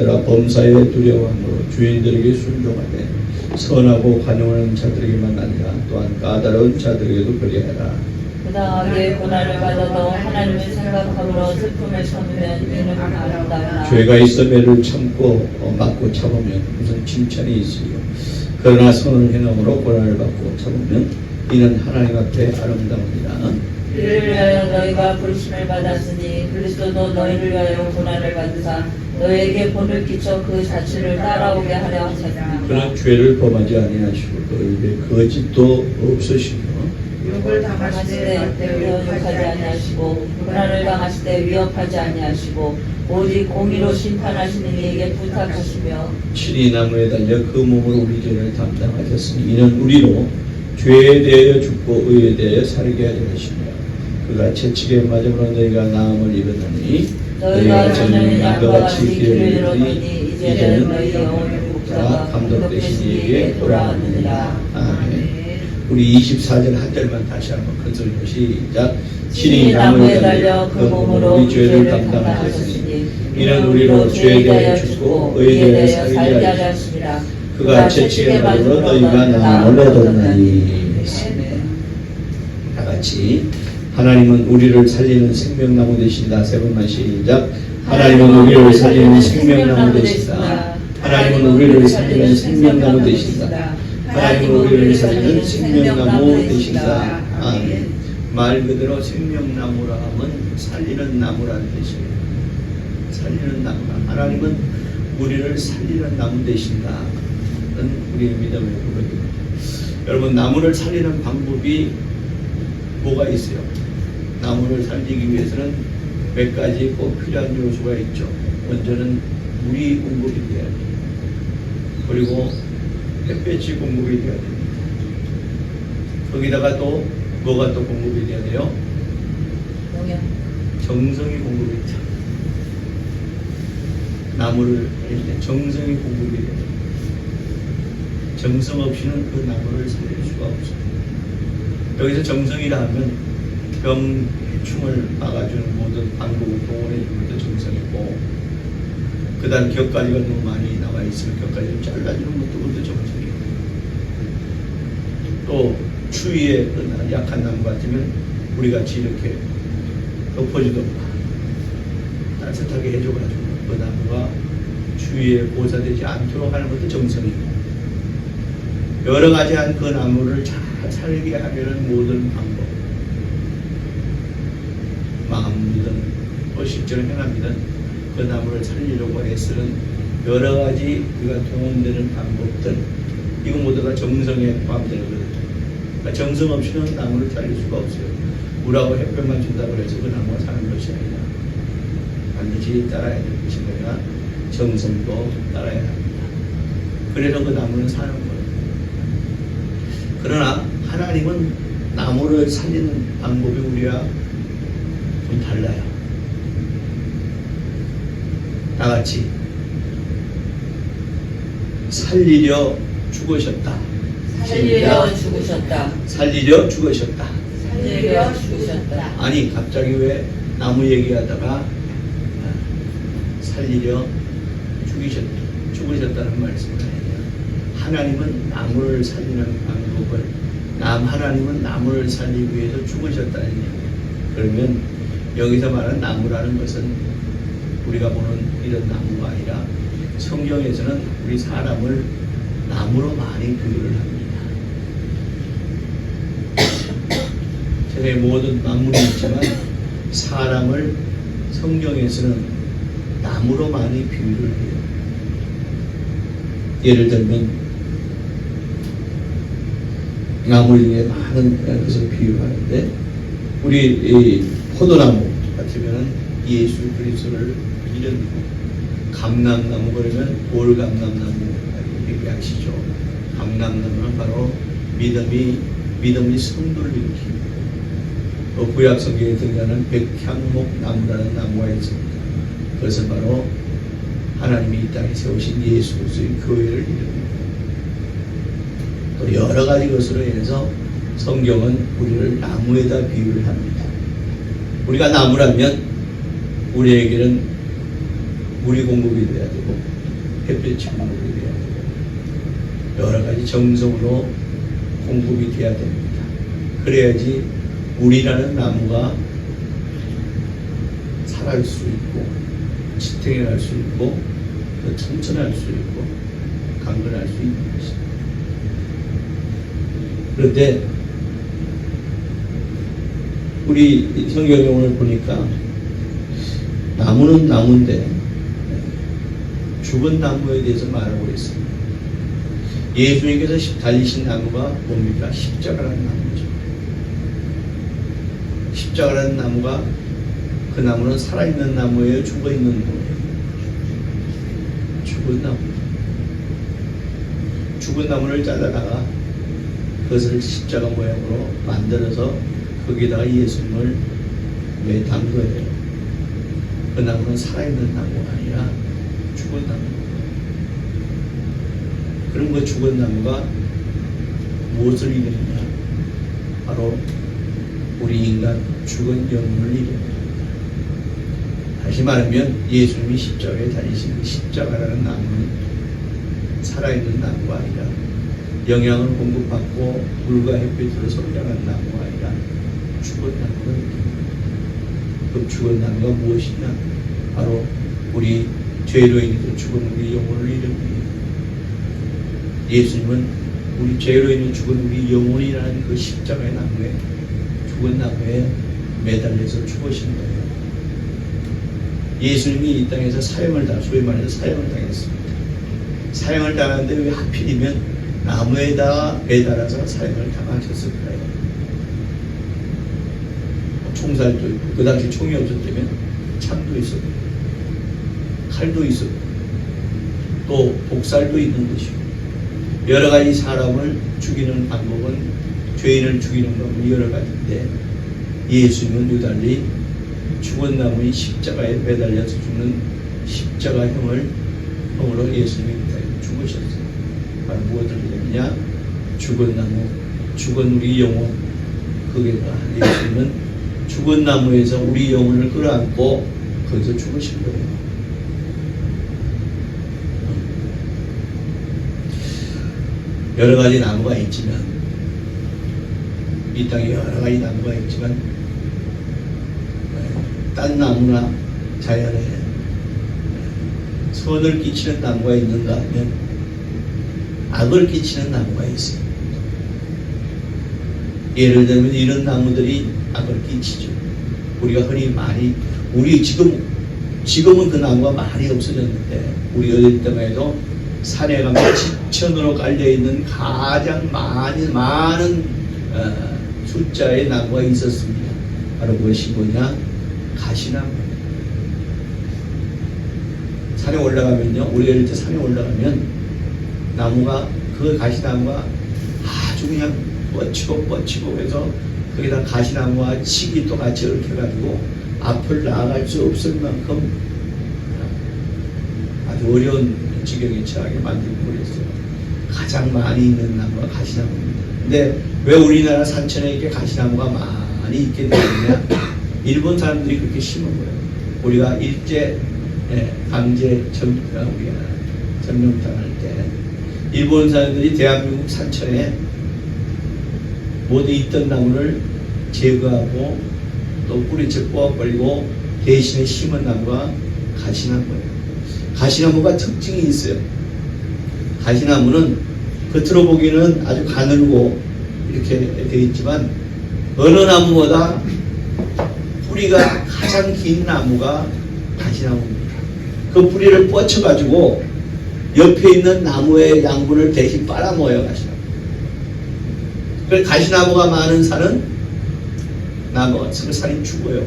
자들아 범사에 두려워함으로 주인들에게 순종하되 선하고 관용하는 자들에게만 아니라 또한 까다로운 자들에게도 그리하라. 부당하게 고난을 받아도 하나님을 생각함으로 슬픔을 참으면 이는 아름다우나 죄가 있어 매를 참고 맞고 참으면 무슨 칭찬이 있으요. 그러나 선을 행함으로 고난을 받고 참으면 이는 하나님 앞에 아름다우니라. 이를 위하여 너희가 부르심을 받았으니 그리스도도 너희를 위하여 고난을 받으사 너희에게 본을 끼쳐 그 자취를 따라오게 하려 하셨으니 그는 죄를 범하지 아니하시고 그 입에 거짓도 없으시며 욕을 당하실 때 위협하지 아니하시고 고난을 당하실 때 위협하지 아니하시고 오직 공의로 심판하시는 이에게 부탁하시며 친히 나무에 달려 그 몸으로 우리 죄를 담당하셨으니 이는 우리로 죄에 대하여 죽고 의에 대하여 살게 하려 하시며 그가 채찍에 맞음으로 너희가 나음을 입었느니 너희가 전에는 양과 같이 길을 잃었더니 이제는 너희 영혼을 목자가 감독되신 이에게 돌아왔느니라. 아멘. 우리 24절 한 절만 다시 한번 큰 소리로 시작. 친히 나무에 달려 그 몸으로 우리 죄를 담당하셨으니 이는 우리로 죄에 대하여 죽고 의에 대하여 살게 하셨습니다. 그가 채찍에 맞음으로 너희가 나음을 얻었나니. 다 같이 하나님은 우리를 살리는 생명나무 되신다. 세 번만 시작. 하나님은 우리를 살리는 생명나무 되신다. 하나님은 우리를 살리는 생명나무 되신다. 하나님은 우리를 살리는 생명나무 되신다. 아멘. 말 그대로 생명나무라 하면 살리는 나무라는 뜻이에요. 살리는 나무라. 하나님은 우리를 살리는 나무 되신다. 우리의 믿음의 고백입니다. 여러분, 나무를 살리는 방법이 뭐가 있어요? 나무를 살리기 위해서는 몇 가지 꼭 필요한 요소가 있죠. 먼저는 물이 공급이 돼야 돼요. 그리고 햇볕이 공급이 돼야 됩니다. 거기다가 또 뭐가 또 공급이 돼야 돼요? 정성이 공급이 돼요. 나무를 할 때 정성이 공급이 돼요. 정성 없이는 그 나무를 살릴 수가 없어요. 여기서 정성이라 하면 병충을 막아주는 모든 방법을 동원해주는 것도 정성이고, 그 다음 격가지가 너무 많이 나와 있으면 격가지를 잘라주는 것도 그것도 정성이고, 또 추위에 약한 나무 같으면 우리같이 이렇게 덮어주던가 따뜻하게 해줘가지고 그 나무가 추위에 고사되지 않도록 하는 것도 정성이고, 여러 가지 한 그 나무를 잘 살게 하려는 모든 방법, 마음이든 또 실제로 행함이든 그 나무를 살리려고 애쓰는 여러 가지 우리가 동원되는 방법들, 이거 모두 다 정성에 포함되는 거거든요. 그러니까 정성 없이는 나무를 살릴 수가 없어요. 물하고 햇볕만 준다고 해서 그 나무가 사는 것이 아니라 반드시 따라야 될 것이 뭐냐, 정성도 따라야 합니다. 그래서 그 나무는 사는 거예요. 그러나 하나님은 나무를 살리는 방법이 우리와 좀 달라요. 다 같이 살리려 죽으셨다. 살리려 죽으셨다. 살리려 죽으셨다. 살리려 죽으셨다. 아니, 갑자기 왜 나무 얘기하다가 살리려 죽으셨다는 말씀을 해요. 하나님은 나무를 살리는 방법을, 하나님은 나무를 살리기 위해서 죽으셨다는 얘기예요. 그러면 여기서 말하는 나무라는 것은 우리가 보는 이런 나무가 아니라 성경에서는 우리 사람을 나무로 많이 비유를 합니다. 세상의 모든 만물이 있지만 사람을 성경에서는 나무로 많이 비유를 해요. 예를 들면 나무 중에 많은 것을 비유하는데, 우리 이 포도나무 같으면 예수 그리스도를 이런, 감람나무 그러면 돌감람나무 얘기하시죠. 감람나무는 바로 믿음이 성도를 일으킵니다. 또 구약 성경에 등장하는 백향목나무라는 나무가 있습니다. 그것은 바로 하나님이 이 땅에 세우신 예수 그리스도의 교회를 이룹니다. 또 여러 가지 것으로 인해서 성경은 우리를 나무에다 비유를 합니다. 우리가 나무라면 우리에게는 물이 공급이 돼야 되고 햇볕이 공급이 돼야 되고 여러 가지 정성으로 공급이 돼야 됩니다. 그래야지 물이라는 나무가 살아갈 수 있고 지탱해 갈 수 있고 또 천천할 수 있고 강건할 수 있는 것입니다. 그런데 우리 성경에 오늘 보니까 나무는 나무인데 죽은 나무에 대해서 말하고 있습니다. 예수님께서 달리신 나무가 뭡니까? 십자가라는 나무죠. 십자가라는 나무가 그 나무는 살아있는 나무예요? 죽어있는 나무예요? 죽은 나무. 죽은 나무를 잘라다가 그것을 십자가 모양으로 만들어서 거기다가 예수님을 매단 거예요. 그 나무는 살아있는 나무가 아니라 죽은 나무. 그럼 그 죽은 나무가 무엇을 이루느냐? 바로 우리 인간 죽은 영혼을 이룹니다. 다시 말하면 예수님이 십자가에 달리신 그 십자가라는 나무는 살아있는 나무가 아니라 영양을 공급받고 물과 햇빛으로 성장한 나무가 아니라 죽은 나무가 있습니다. 그 죽은 나무가 무엇이냐? 바로 우리 죄로 인해서 죽은 우리 영혼을 이룹니다. 예수님은 우리 죄로 인해 죽은 우리 영혼이라는 그 십자가의 나무에 죽은 나무에 매달려서 죽으신 거예요. 예수님이 이 땅에서 소위 말해서 사형을 당했습니다. 사형을 당하는데 왜 하필이면 나무에다가 매달아서 사형을 당하셨을까요? 총살도 있고, 그 당시 총이 없었다면 창도 있었고, 칼도 있었고, 또 복살도 있는 것이고, 여러 가지 사람을 죽이는 방법은, 죄인을 죽이는 방법은 여러 가지인데, 예수님은 유달리 죽은 나무인 십자가에 매달려서 죽는 십자가형으로 예수님이 죽으셨어요. 바로 무엇을 얘기하느냐? 죽은 나무, 죽은 우리 영혼. 그게가 예수님은 죽은 나무에서 우리 영혼을 끌어안고 거기서 죽으신 거예요. 여러 가지 나무가 있지만, 이 땅에 여러 가지 나무가 있지만, 딴 나무나 자연에 선을 끼치는 나무가 있는가 하면 악을 끼치는 나무가 있어요. 예를 들면 이런 나무들이 악을 끼치죠. 우리가 흔히 우리 지금은 그 나무가 많이 없어졌는데, 우리 어릴 때만 해도 산에 가면 지천으로 깔려있는 가장 많은 숫자의 나무가 있었습니다. 바로 그것이 뭐냐? 가시나무. 산에 올라가면요, 우리 어릴 때 산에 올라가면 나무가, 그 가시나무가 아주 그냥 뻗치고 해서 거기다 가시나무와 칡이 또 같이 이렇게 해가지고 앞을 나아갈 수 없을 만큼 아주 어려운 지경에 처하게 만들고 그랬어요. 가장 많이 있는 나무가 가시나무입니다. 근데 왜 우리나라 산천에 이렇게 가시나무가 많이 있게 되느냐? 일본 사람들이 그렇게 심은 거예요. 우리가 일제 강제 점령당할 때 일본 사람들이 대한민국 산천에 모두 있던 나무를 제거하고 또 뿌리채 뽑아버리고 대신에 심은 나무가 가시나무예요. 가시나무가 특징이 있어요. 가시나무는 겉으로 보기에는 아주 가늘고 이렇게 되어 있지만 어느 나무보다 뿌리가 가장 긴 나무가 가시나무입니다. 그 뿌리를 뻗쳐가지고 옆에 있는 나무의 양분을 대신 빨아먹어요, 가시나무. 그래서 가시나무가 많은 산은 산이 죽어요.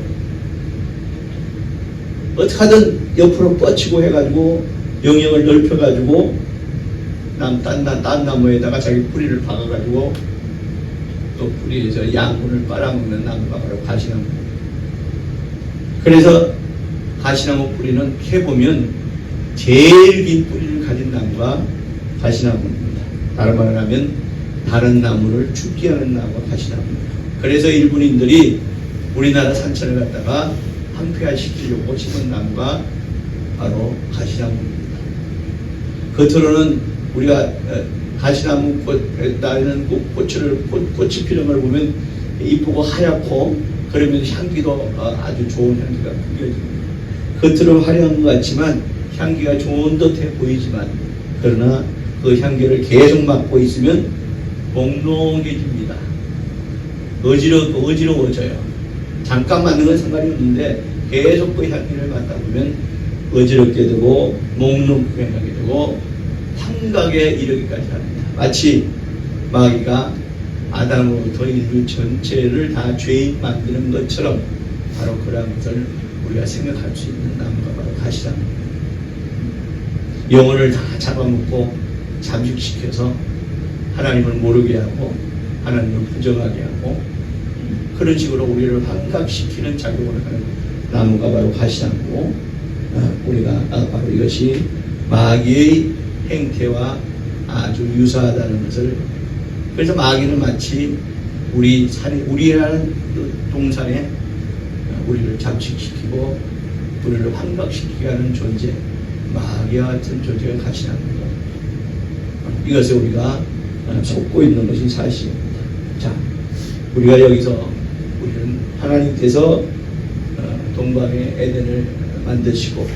어떻게 하든 옆으로 뻗치고 해가지고 영역을 넓혀가지고 딴 나무에다가 자기 뿌리를 박아가지고 또 뿌리에서 양분을 빨아먹는 나무가 바로 가시나무입니다. 그래서 가시나무 뿌리는 캐보면 제일 긴 뿌리를 가진 나무가 가시나무입니다. 다른 말을 하면 다른 나무를 죽게 하는 나무가 가시나무입니다. 그래서 일본인들이 우리나라 산천을 갖다가 황폐화시키려고 심은 나무가 바로 가시나무입니다. 겉으로는 우리가 가시나무 꽃에 따르는 꽃이 피는 걸 보면 이쁘고 하얗고 그러면서 향기도 아주 좋은 향기가 풍겨집니다. 겉으로 화려한 것 같지만 향기가 좋은 듯해 보이지만 그러나 그 향기를 계속 맡고 있으면 몽롱해집니다. 어지러워져요. 잠깐 맡는 건 상관이 없는데 계속 그 향기를 맡다 보면 어지럽게 되고 몽롱하게 되고 환각에 이르기까지 합니다. 마치 마귀가 아담으로부터 인류 전체를 다 죄인 만드는 것처럼 바로 그러한 것을 우리가 생각할 수 있는 나무가 바로 가시나무입니다. 영혼을 다 잡아먹고 잠식시켜서 하나님을 모르게 하고 하나님을 부정하게 하고 그런 식으로 우리를 환각시키는 작용을 하는 나무가 바로 가시나무고 우리가 바로 이것이 마귀의 행태와 아주 유사하다는 것을 그래서 마귀는 마치 우리라는 그 동산에 우리를 잠식시키고 우리를 환각시키게 하는 존재 마귀와 같은 존재가 가시나무입니다. 이것에 우리가 속고 있는 것이 사실입니다. 자, 우리가 여기서 우리는 하나님께서 동방의 에덴을 만드시고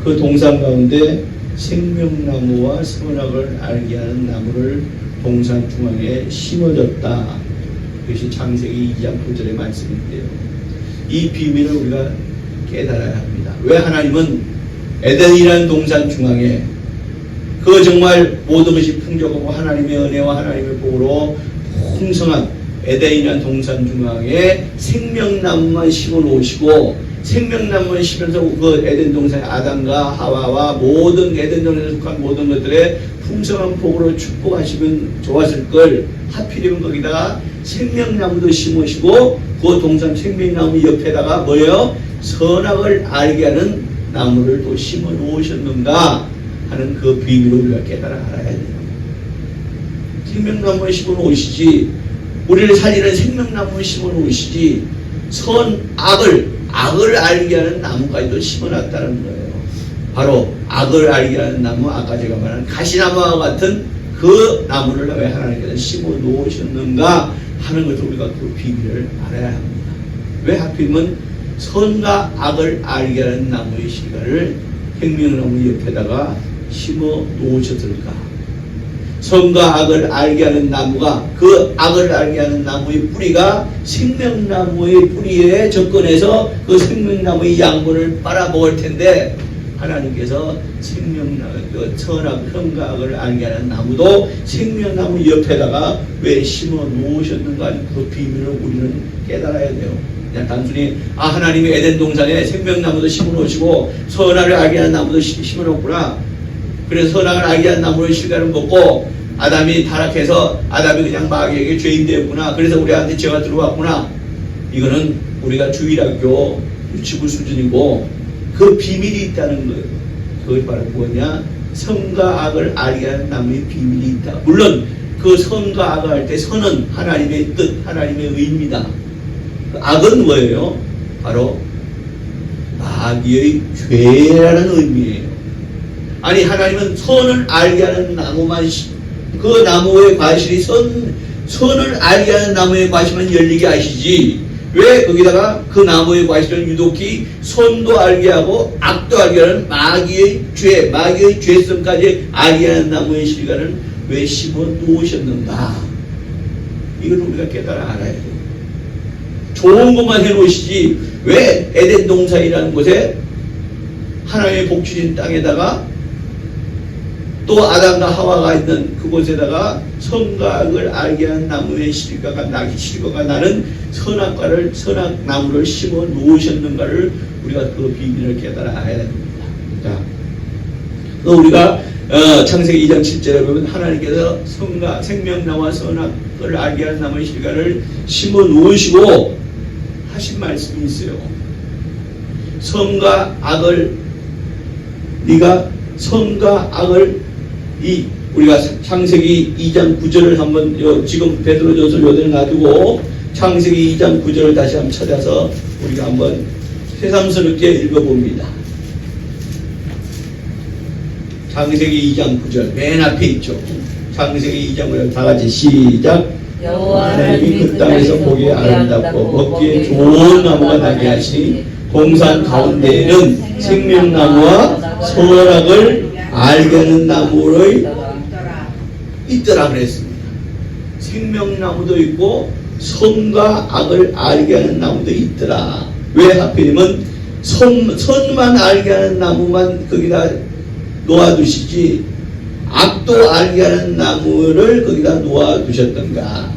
그 동산 가운데 생명나무와 선악을 알게 하는 나무를 동산 중앙에 심어졌다. 이것이 창세기 2장 9절의 말씀인데요. 이 비밀을 우리가 깨달아야 합니다. 왜 하나님은 에덴이라는 동산 중앙에 그 정말 모든 것이 풍족하고 하나님의 은혜와 하나님의 복으로 풍성한 에덴이라는 동산 중앙에 생명나무만 심어 놓으시고 생명나무를 심으면서 그 에덴 동산의 아담과 하와와 모든 에덴 동산에 속한 모든 것들의 풍성한 복으로 축복하시면 좋았을 걸 하필이면 거기다가 생명나무도 심으시고 그 동산 생명나무 옆에다가 뭐예요? 선악을 알게 하는 나무를 또 심어 놓으셨는가 하는 그 비밀을 우리가 깨달아 알아야 돼요. 생명나무를 심어 놓으시지 우리를 살리는 생명나무를 심어 놓으시지 악을 알게 하는 나무까지도 심어놨다는 거예요. 바로 악을 알게 하는 나무, 아까 제가 말한 가시나무와 같은 그 나무를 왜 하나님께서 심어 놓으셨는가 하는 것을 우리가 그 비밀을 알아야 합니다. 왜 하필이면 선과 악을 알게 하는 나무의 실과를 생명나무 옆에다가 심어 놓으셨을까? 선과 악을 알게 하는 나무가 그 악을 알게 하는 나무의 뿌리가 생명나무의 뿌리에 접근해서 그 생명나무의 양분을 빨아먹을 텐데 하나님께서 선악, 선과 악을 알게 하는 나무도 생명나무 옆에다가 왜 심어 놓으셨는가 그 비밀을 우리는 깨달아야 돼요. 그냥 단순히 하나님이 에덴 동산에 생명나무도 심어 놓으시고 선악을 알게 하는 나무도 심어 놓구나. 그래서 선악을 알게 하는 나무의 실과를 먹고 아담이 타락해서 아담이 그냥 마귀에게 죄인 되었구나. 그래서 우리한테 죄가 들어왔구나. 이거는 우리가 주일학교 유치부 수준이고 그 비밀이 있다는 거예요. 그것이 바로 뭐냐? 선과 악을 알게 하는 나무의 비밀이 있다. 물론 그 선과 악을 할 때 선은 하나님의 뜻, 하나님의 의입니다. 악은 뭐예요? 바로 마귀의 죄라는 의미예요. 아니 하나님은 선을 알게 하는 나무만 그 나무의 과실이 선을 알게 하는 나무의 과실만 열리게 하시지 왜 거기다가 그 나무의 과실을 유독히 선도 알게 하고 악도 알게 하는 마귀의 죄성까지 알게 하는 나무의 실과를 왜 심어 놓으셨는가? 이걸 우리가 깨달아 알아야 돼요. 좋은 것만 해놓으시지 왜 에덴 동산이라는 곳에 하나님의 복주신 땅에다가 또 아담과 하와가 있는 그곳에다가 선과 악을 알게 하는 나무의 실과가 나는 선악나무를 심어 놓으셨는가를 우리가 그 비밀을 깨달아 알아야 됩니다. 자, 우리가 창세기 2장 7절에 보면 하나님께서 생명나무와 선악을 알게 하는 나무의 실과를 심어 놓으시고 하신 말씀이 있어요. 선과 악을 우리가 창세기 2장 9절을 한번 지금 베드로전서 요대로 놔두고 창세기 2장 9절을 다시 한번 찾아서 우리가 한번 새삼스럽게 읽어봅니다. 창세기 2장 9절 맨 앞에 있죠. 창세기 2장 9절 다 같이 시작. 여호와 하나님이 그 땅에서 보기에 아름답고 먹기에 좋은 나무가 나게 하시니 동산 가운데에는 생명나무와 선악을 알게 하는 나무를 있더라 그랬습니다. 생명나무도 있고 선과 악을 알게 하는 나무도 있더라. 왜 하필이면 선만 알게 하는 나무만 거기다 놓아두시지 악도 알게 하는 나무를 거기다 놓아두셨던가.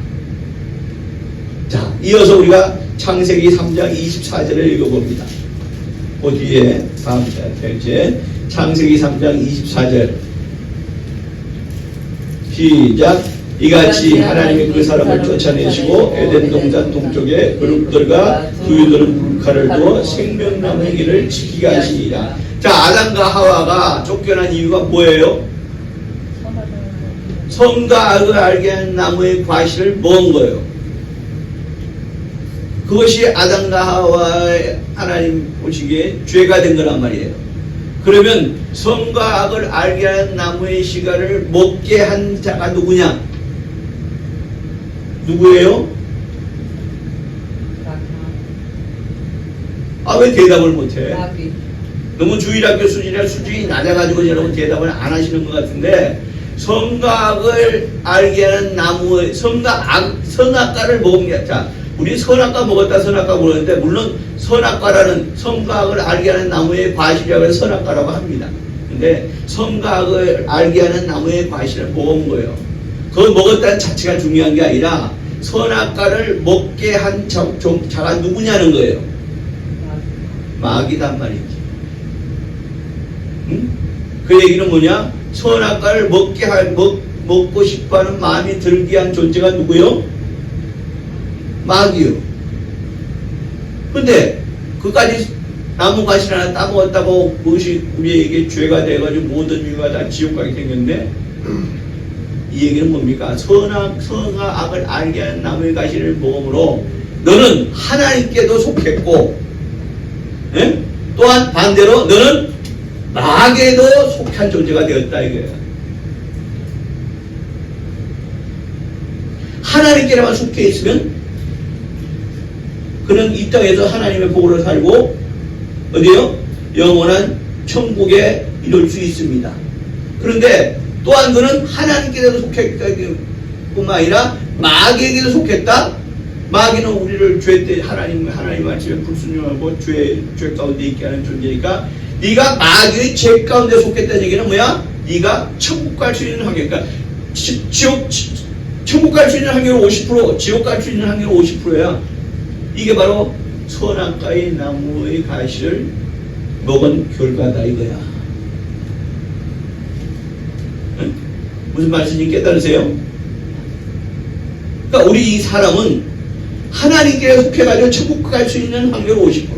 자, 이어서 우리가 창세기 3장 24절을 읽어봅니다. 그 뒤에 다음 제 창세기 3장 24절 시작. 이같이 하나님이 그 사람을 쫓아내시고 에덴 동산 동쪽에 그룹들과 두유들은 물칼을 두어 생명나무의 길을 지키게 하시니라. 자, 아담과 하와가 쫓겨난 이유가 뭐예요? 선과 악을 알게 하는 나무의 과실을 먹은 거예요. 그것이 아담과 하와의 하나님 보시기에 죄가 된 거란 말이에요. 그러면 선과 악을 알게 하는 나무의 씨가를 먹게 한 자가 누구냐? 누구예요? 아, 왜 대답을 못해? 너무 주일학교 수준이 낮아가지고 여러분 대답을 안 하시는 것 같은데, 선과 악을 알게 하는 나무의 선악과를 먹은 게, 자, 우리 선악과 먹었다 선악과 먹었는데, 물론 선악과라는 선과 악을 알게 하는 나무의 과실이라고 해서 선악과라고 합니다. 근데 선과 악을 알게 하는 나무의 과실을 먹은 거예요. 그걸 먹었다는 자체가 중요한 게 아니라 선악과를 먹게 한 자가 누구냐는 거예요. 마귀단 말이지. 응? 그 얘기는 뭐냐? 선악과를 먹고 싶어하는 마음이 들게 한 존재가 누구요? 마귀요. 근데 그까지 나무 과실 하나 따먹었다고 그것이 우리에게 죄가 돼가지고 모든 이유가 다 지옥 가게 생겼네. 이 얘기는 뭡니까? 선과 악을 알게 하는 나무의 과실을 먹음으로 너는 하나님께도 속했고, 예? 또한 반대로 너는 마귀에도 속한 존재가 되었다 이거예요. 하나님께만 속해 있으면 그는 이 땅에서 하나님의 복으로 살고 어디요? 영원한 천국에 이룰 수 있습니다. 그런데 또한 그는 하나님께도 속했다 뿐만 아니라 마귀에게도 속했다. 마귀는 우리를 죄 때 하나님 말씀에 불순종하고 죄 가운데 있게 하는 존재니까 네가 마귀의 죄 가운데 속했다는 얘기는 뭐야? 네가 천국 갈 수 있는 확률, 그러니까 천국 갈 수 있는 확률은 50%, 지옥 갈 수 있는 확률은 50%야. 이게 바로 선악과의 나무의 과실을 먹은 결과다 이거야. 응? 무슨 말씀인지 깨달으세요? 그러니까 우리 이 사람은 하나님께 속해가지고 천국 갈 수 있는 확률 50%,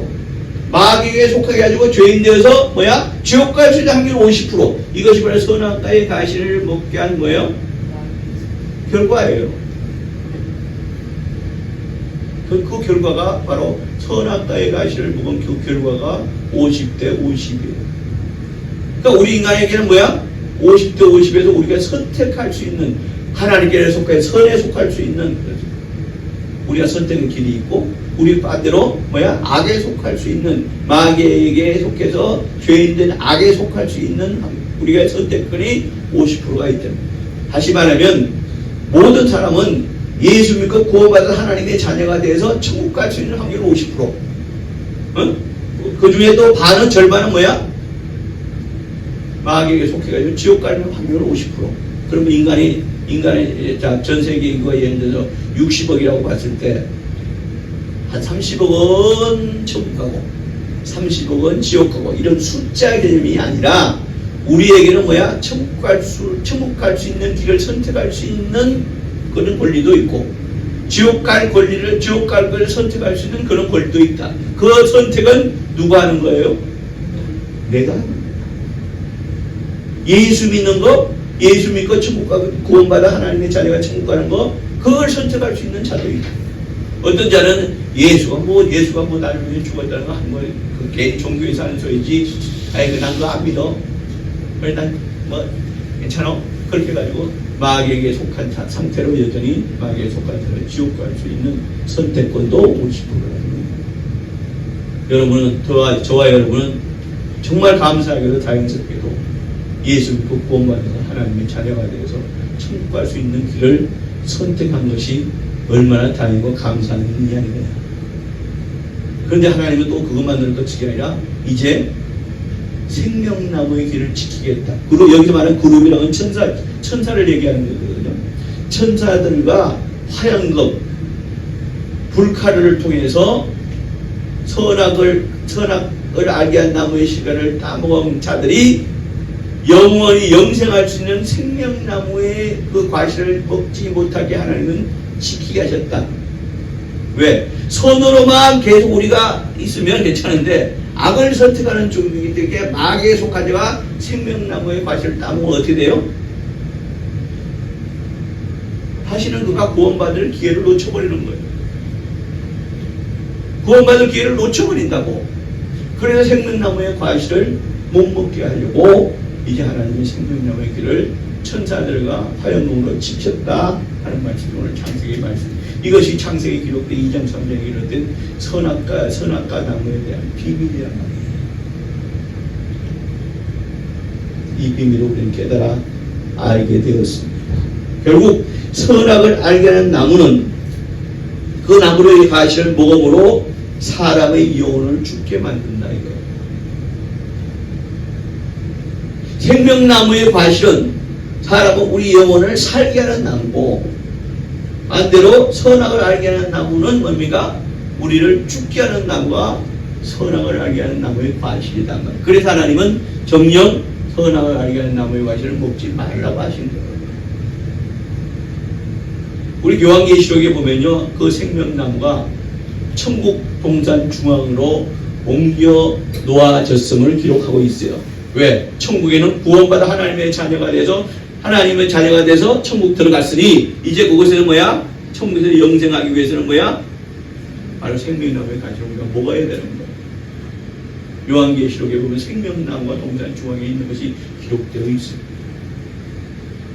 마귀에게 속해가지고 죄인 되어서 뭐야? 지옥 갈 수 있는 확률 50%. 이것이 바로 선악과의 과실을 먹게 한 거예요. 결과예요. 그 결과가 바로 선악과의 과실을 먹은 그 결과가 50대 50이에요. 그러니까 우리 인간에게는 뭐야? 50대 50에서 우리가 선택할 수 있는, 하나님께 속해 선에 속할 수 있는, 우리가 선택의 길이 있고, 우리 반대로 뭐야? 악에 속할 수 있는, 마귀에게 속해서 죄인된 악에 속할 수 있는 우리가 선택권이 50%가 있다. 다시 말하면 모든 사람은 예수 믿고 구원받은 하나님의 자녀가 돼서 천국 갈 수 있는 확률 50%. 어? 그 중에 또 반은 절반은 뭐야? 마귀에게 속해가지고 지옥 가는 확률 50%. 그러면 인간의 전 세계 인구가 예를 들어서 60억이라고 봤을 때 한 30억은 천국 가고 30억은 지옥 가고 이런 숫자 개념이 아니라 우리에게는 뭐야? 천국 갈 수 있는 길을 선택할 수 있는 그런 권리도 있고, 지옥 갈 걸 선택할 수 있는 그런 권리도 있다. 그 선택은 누가 하는 거예요? 내가 하는 거야. 예수 믿는 거, 예수 믿고 천국 가고 구원받아 하나님의 자녀가 천국 가는 거, 그걸 선택할 수 있는 자도 있다. 어떤 자는 예수가 뭐 나를 위해 죽었다는 거 한 거, 그 개인 종교에 사는 소리지. 아이, 난 그거 안 믿어. 난 뭐 괜찮아? 그렇게 해가지고 마귀에게 속한 상태로 여전히 마귀에게 속한 상태로 지옥 갈 수 있는 선택권도 50%라는 여러분은 저와 여러분은 정말 감사하게도 다행스럽게도 예수 믿고 구원받아서 하나님의 자녀가 되어서 천국 갈 수 있는 길을 선택한 것이 얼마나 다행이고 감사한 일이 아니냐. 그런데 하나님은 또 그것만으로 끝이 아니라 이제 생명나무의 길을 지키겠다. 그리고 여기서 말하는 그룹이라는 천사를 얘기하는 거거든요. 천사들과 화양금, 불칼을 통해서 선악을 알게 한 나무의 시간을 따먹은 자들이 영원히 영생할 수 있는 생명나무의 그 과실을 먹지 못하게 하나님은 지키게 하셨다. 왜? 선으로만 계속 우리가 있으면 괜찮은데 악을 선택하는 중이기 때문에 마귀에 속한 자가 생명나무의 과실을 따먹으면 어떻게 돼요? 다시는 그가 구원받을 기회를 놓쳐버리는 거예요. 구원받을 기회를 놓쳐버린다고. 그래서 생명나무의 과실을 못 먹게 하려고 이제 하나님의 생명나무의 길을 천사들과 화염금으로 지켰다 하는 말씀이 오늘 창세기 말씀. 이것이 창세기 기록된 2장 3장에 기록된 선악과 나무에 대한 비밀이란 말이에요. 이 비밀을 우리는 깨달아 알게 되었습니다. 결국 선악을 알게 하는 나무는 그 나무의 과실을 먹음으로 사람의 영혼을 죽게 만든다 이거예요. 생명나무의 과실은 사람은 우리 영혼을 살게 하는 나무고 반대로 선악을 알게 하는 나무는 뭡니까? 우리를 죽게 하는 나무가 선악을 알게 하는 나무의 과실이다. 그래서 하나님은 정녕 선악을 알게 하는 나무의 과실을 먹지 말라고 하신 거예요. 우리 요한계시록에 보면요, 그 생명나무가 천국 동산 중앙으로 옮겨 놓아졌음을 기록하고 있어요. 왜? 천국에는 구원받아 하나님의 자녀가 돼서 천국 들어갔으니 이제 그곳에는 뭐야? 천국에서 영생하기 위해서는 뭐야? 바로 생명나무의 가지를 우리가 먹어야 되는 거예요. 요한계시록에 보면 생명나무가 동산 중앙에 있는 것이 기록되어 있습니다.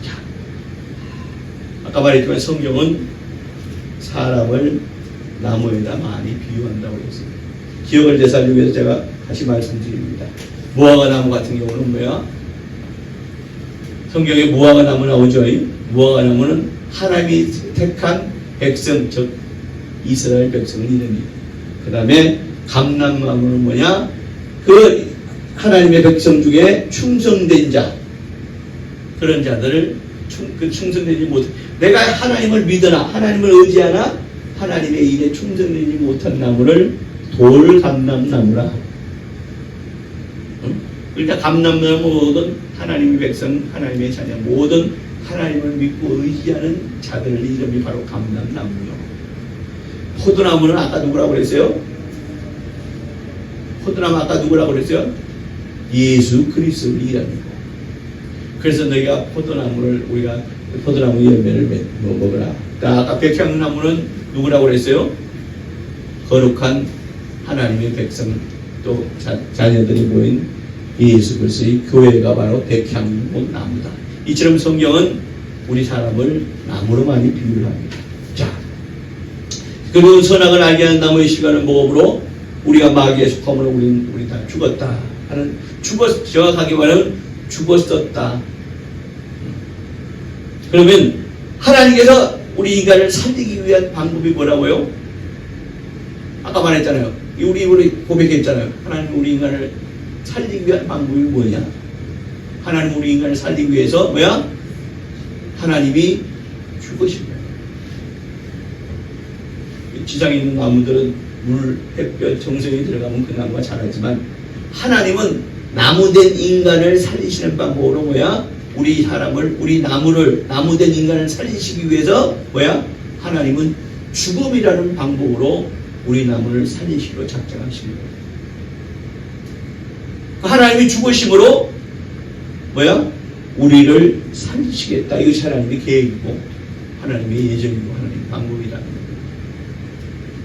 자, 아까 말했지만 성경은 사람을 나무에다 많이 비유한다고 했습니다. 기억을 되살리기 위해서 제가 다시 말씀드립니다. 무화과 나무 같은 경우는 뭐야? 성경에 무화과 나무 나오죠. 무화과 나무는 하나님이 택한 백성, 즉 이스라엘 백성을 이릅니다. 그 다음에 감람나무는 뭐냐? 그 하나님의 백성 중에 충성된 자, 그런 자들을 충성되지 못해. 내가 하나님을 믿으나 하나님을 의지하나 하나님의 일에 충성되지 못한 나무를 돌감람나무라. 그러니까 감람나무 모든 하나님의 백성, 하나님의 자녀, 모든 하나님을 믿고 의지하는 자들 이름이 바로 감람나무요. 포도나무는 아까 누구라고 그랬어요? 포도나무 아까 누구라고 그랬어요? 예수 그리스도를 일합니다. 그래서 너희가 우리가 포도나무 열매를 먹으라. 아까 백향나무는 누구라고 그랬어요? 거룩한 하나님의 백성 또 자녀들이 모인 예수 그리스도의 교회가 바로 백향나무다. 이처럼 성경은 우리 사람을 나무로 많이 비유를 합니다. 자, 그리고 선악을 알게 하는 나무의 시간을 먹음으로 우리가 마귀의 속함으로 우리 다 죽었다 하는 정확하게 말하면 죽었었다. 그러면 하나님께서 우리 인간을 살리기 위한 방법이 뭐라고요? 아까 말했잖아요. 우리 고백했잖아요. 하나님 우리 인간을 살리기 위한 방법이 뭐냐? 하나님 우리 인간을 살리기 위해서 뭐야? 하나님이 죽으신 거예요. 지상에 있는 나무들은 물, 햇볕, 정성이 들어가면 그 나무가 자라지만 하나님은 나무된 인간을 살리시는 방법으로 뭐야? 우리 나무된 인간을 살리시기 위해서 뭐야? 하나님은 죽음이라는 방법으로 우리 나무를 살리시기로 작정하신 거예요. 하나님이 죽으심으로 뭐야? 우리를 살리시겠다. 이것이 하나님의 계획이고 하나님의 예정이고 하나님의 방법이라는 거예요.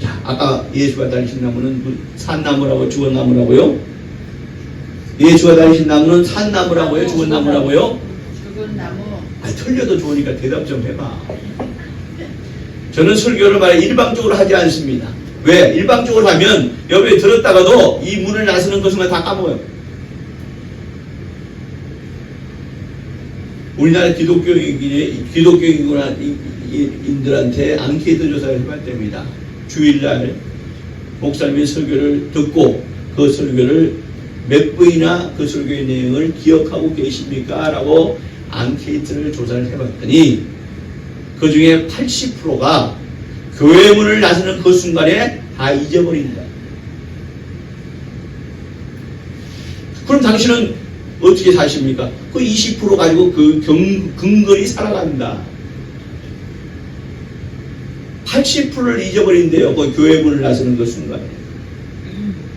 자, 아까 예수가 다니신 나무는 산나무라고 죽은 나무라고요? 예수가 다니신 나무는 산 나무라고요? 죽은 나무라고요? 죽은 나무. 틀려도 좋으니까 대답 좀 해봐. 저는 설교를 말해 일방적으로 하지 않습니다. 왜? 일방적으로 하면 여기에 들었다가도 이 문을 나서는 것만 다 까먹어요. 우리나라 기독교인들한테 앙케이트 조사를 해봤답니다. 주일날 목사님의 설교를 듣고 그 설교를 몇 분이나 그 설교의 내용을 기억하고 계십니까? 라고 앙케이트를 조사를 해봤더니 그 중에 80%가 교회 문을 나서는 그 순간에 다 잊어버린다. 그럼 당신은 어떻게 사십니까? 그 20% 가지고 그 근거리 살아간다. 80%를 잊어버린대요. 그 교회 문을 나서는 그 순간에.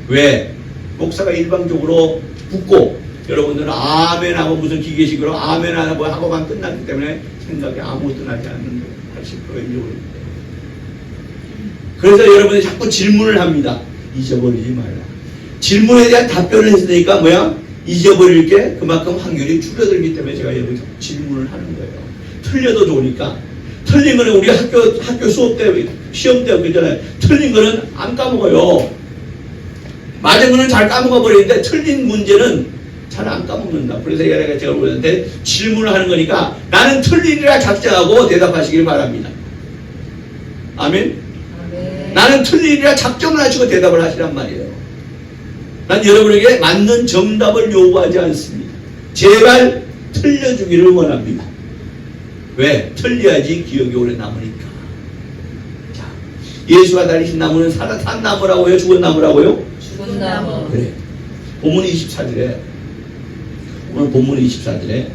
왜? 목사가 일방적으로 붙고 여러분들은 아멘 하고 무슨 기계식으로 아멘 하고 하고만 끝났기 때문에 생각이 아무것도 나지 않는 거예요. 80%가 잊어버립니다. 그래서 여러분이 자꾸 질문을 합니다. 잊어버리지 말라. 질문에 대한 답변을 했으니까 뭐야? 잊어버릴 게 그만큼 확률이 줄어들기 때문에 제가 여러분이 질문을 하는 거예요. 틀려도 좋으니까. 틀린 거는 우리 학교 수업 때, 시험 때 그랬잖아요. 틀린 거는 안 까먹어요. 맞은 거는 잘 까먹어 버리는데 틀린 문제는 잘 안 까먹는다. 그래서 제가 여러분한테 질문을 하는 거니까 나는 틀리리라 작정하고 대답하시길 바랍니다. 아멘? 아멘. 나는 틀리리라 작정을 하시고 대답을 하시란 말이에요. 난 여러분에게 맞는 정답을 요구하지 않습니다. 제발 틀려주기를 원합니다. 왜? 틀려야지 기억이 오래 남으니까. 자, 예수가 다니신 나무는 산 나무라고요? 죽은 나무라고요? 죽은 나무. 그래. 본문 24절에 오늘 본문 24절에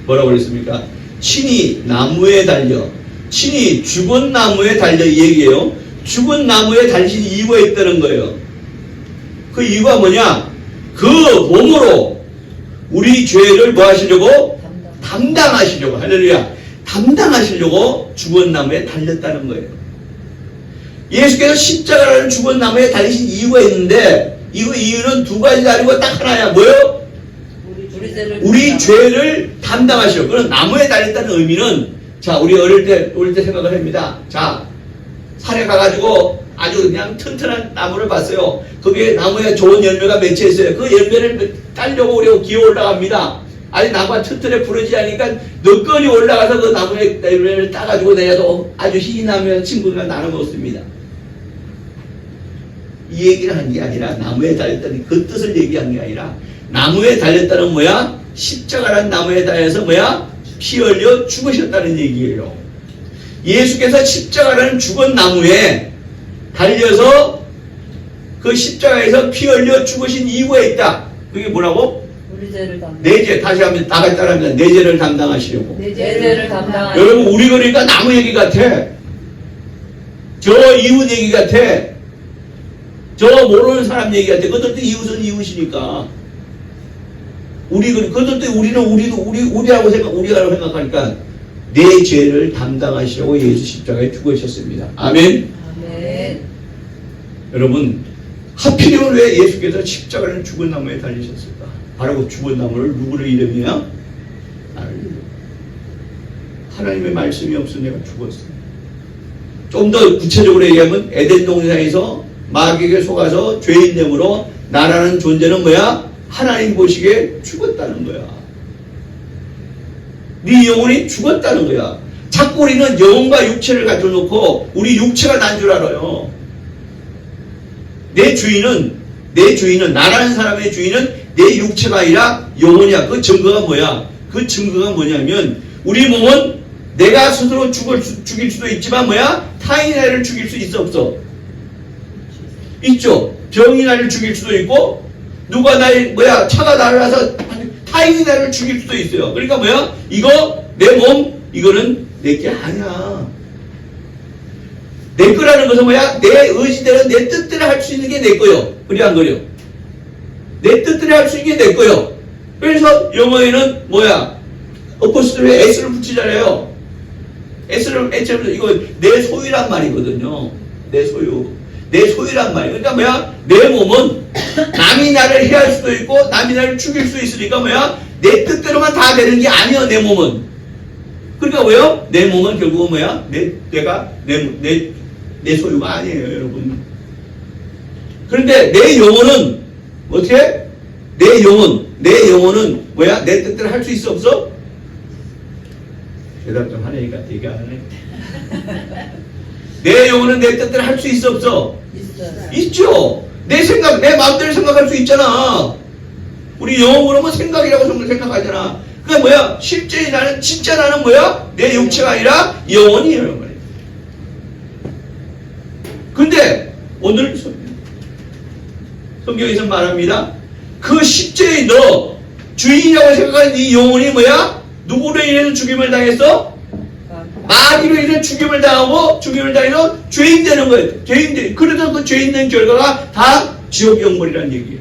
뭐라고 그랬습니까? 친히 나무에 달려, 친히 죽은 나무에 달려 이 얘기예요. 죽은 나무에 달리신 이유가 있다는 거예요. 그 이유가 뭐냐? 그 몸으로 우리 죄를 뭐 하시려고? 담당하시려고. 할렐루야. 담당하시려고 죽은 나무에 달렸다는 거예요. 예수께서 십자가라는 죽은 나무에 달리신 이유가 있는데 이유는 두 가지가 아니고 딱 하나야. 뭐요? 우리 죄를 담당하시려고. 그럼 나무에 달렸다는 의미는 자, 우리 어릴 때 생각을 합니다. 자, 산에 가가지고 아주 그냥 튼튼한 나무를 봤어요. 거기에 나무에 좋은 열매가 맺혀 있어요. 그 열매를 따려고 우리가 기어 올라갑니다. 아니 나무가 튼튼해 부러지지 않으니까 너끈히 올라가서 그 나무에 열매를 따가지고 내려도 아주 희이 나면 친구가 나눠 먹습니다. 이 얘기를 한 게 아니라 나무에 달렸다는 그 뜻을 얘기한 게 아니라 나무에 달렸다는 뭐야? 십자가라는 나무에 달려서 뭐야? 피 흘려 죽으셨다는 얘기예요. 예수께서 십자가라는 죽은 나무에 달려서 그 십자가에서 피 흘려 죽으신 이유가 있다. 그게 뭐라고? 우리 죄를 담당. 내 죄. 다시 한번 다 같이 따라합니다. 내 죄를 담당하시려고. 내 죄를 담당하시려고. 여러분 우리 그러니까 나무 얘기 같아. 저 이웃 얘기 같아. 저 모르는 사람 얘기 같아. 그것도 이웃은 이웃이니까. 그것도 우리라고 생각하니까 내 죄를 담당하시려고 예수 십자가에 죽으셨습니다. 아멘. 아멘. 여러분 하필이면 왜 예수께서 십자가를 죽은 나무에 달리셨을까? 바로 그 죽은 나무를 누구를 이름이야? 하나님의 말씀이 없으면 내가 죽었어. 좀 더 구체적으로 얘기하면 에덴 동산에서 마귀에게 속아서 죄인됨으로 나라는 존재는 뭐야? 하나님 보시기에 죽었다는 거야. 네 영혼이 죽었다는 거야. 자꾸 우리는 영혼과 육체를 가져놓고 우리 육체가 난 줄 알아요. 내 주인은 나라는 사람의 주인은 내 육체가 아니라 영혼이야. 그 증거가 뭐야? 그 증거가 뭐냐면 우리 몸은 내가 스스로 죽일 수도 있지만 뭐야? 타인이 나를 죽일 수 있어 없어? 있죠. 병이 나를 죽일 수도 있고 누가 차가 나를 와서 타인이 나를 죽일 수도 있어요. 그러니까 뭐야? 이거 내 몸 이거는 내게 아니야. 내 거라는 것은 뭐야? 내 의지대로 내 뜻대로 할 수 있는 게 내 거요. 그래 안 그래요? 내 뜻대로 할 수 있는 게 내 거요. 그래서 영어에는 뭐야? 어퍼스트로에 S를 붙이잖아요. S를 이거 내 소유란 말이거든요. 내 소유. 내 소유란 말이에요. 그러니까 뭐야? 내 몸은 남이 나를 해할 수도 있고 남이 나를 죽일 수 있으니까 뭐야? 내 뜻대로만 다 되는 게 아니야. 내 몸은. 그러니까 왜요? 내 몸은 결국은 뭐야? 내 소유가 아니에요, 여러분. 그런데 내 영혼은 어떻게? 내 영혼은 뭐야? 내 뜻대로 할 수 있어 없어? 대답 좀 하니까 되게 안 하네. 내 영혼은 내 뜻대로 할 수 있어 없어? 있죠. 내 생각, 내 마음대로 생각할 수 있잖아. 우리 영어 그러면 생각이라고 생각하잖아. 그게 뭐야? 실제 나는, 진짜 나는 뭐야? 내 육체가 아니라 영혼이에요. 말이야. 근데 오늘 성경에서 말합니다. 그 십자에 너 주인이라고 생각하는 네 영혼이 뭐야? 누구로 인해서 죽임을 당했어? 마귀로 인해서 죽임을 당해서 죄인 되는 거예요. 죄인들이. 그래서 그 죄인 된 결과가 다 지옥 영벌이라는 얘기예요.